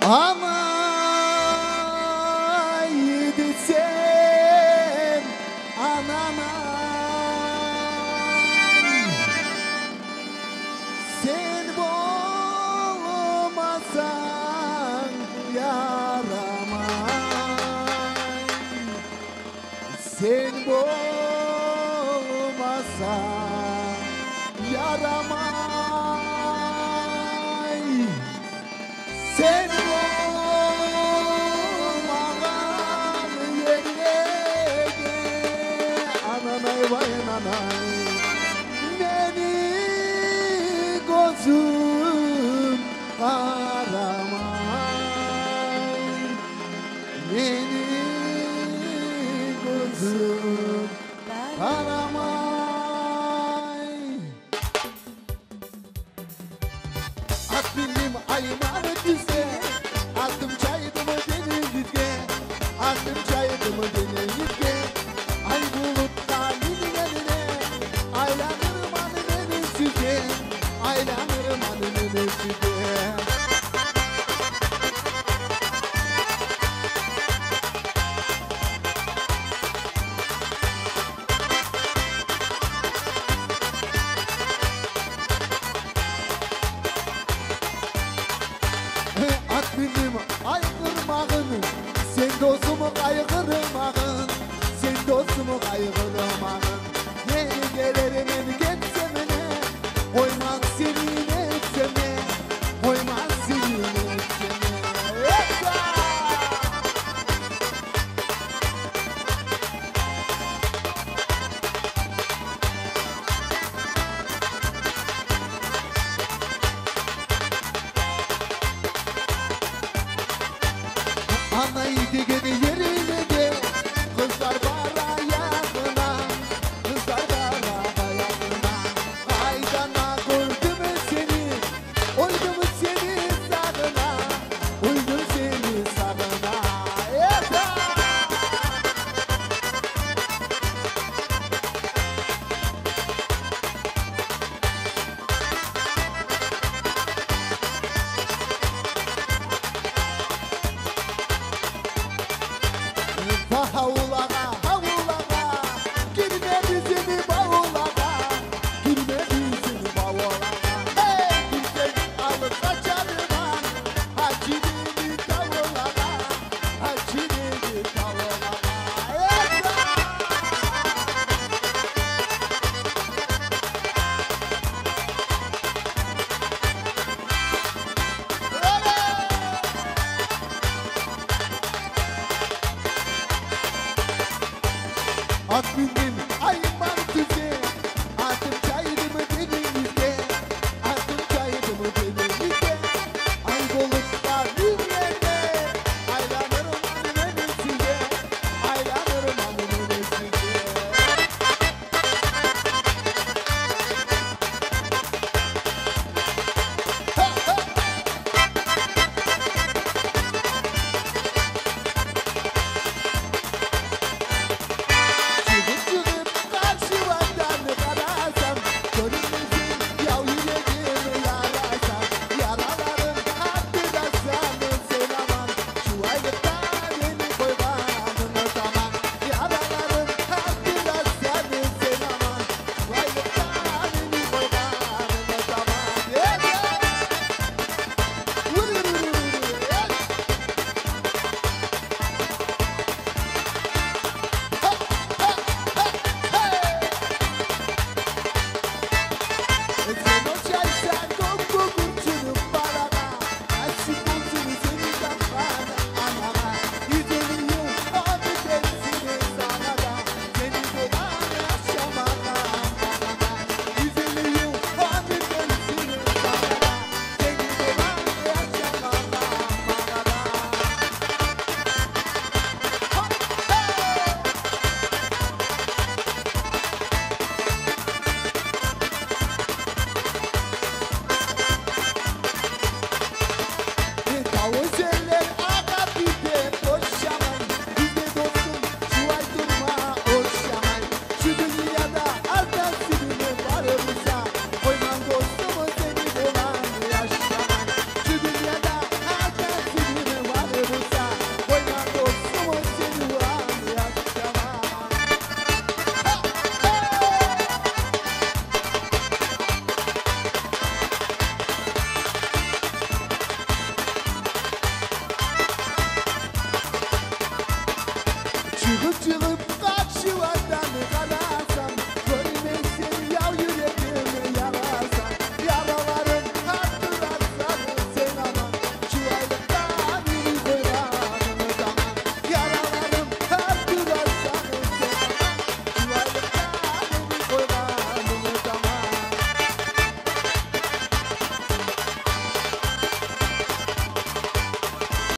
Ama gideceksin anana. Sen olmasan yaramay. Sen olmasan yaramay. Sen olmadan yerine ananay vay ananay. Beni gözüm karamay. Beni gözüm karamay. At benim aymanı düze, attım çaydımı denizliğe, attım çaydımı denizliğe. Ay bulutla yine aylanırım anının üstüne, aylanırım anının üstüne. At benim aykırmağın, sen dostumu kaygırmağın, sen dostumu kaygırmağın. Ne gelirim geçsemene, koymaz senin etseme, koymaz senin etseme. Anaydı gene yerine de, kızlar bara yakına, kızlar bara yakına. Aydana koydum seni, koydum seni sağına, koydum seni sağına. Yeter! Havulaga, havulaga, girme bizim bavulaga, girme bizim bavulaga. Hey, kimse alıp kaçarman, hacı dedi tavulaga, hacı dedi tavulaga. At bindim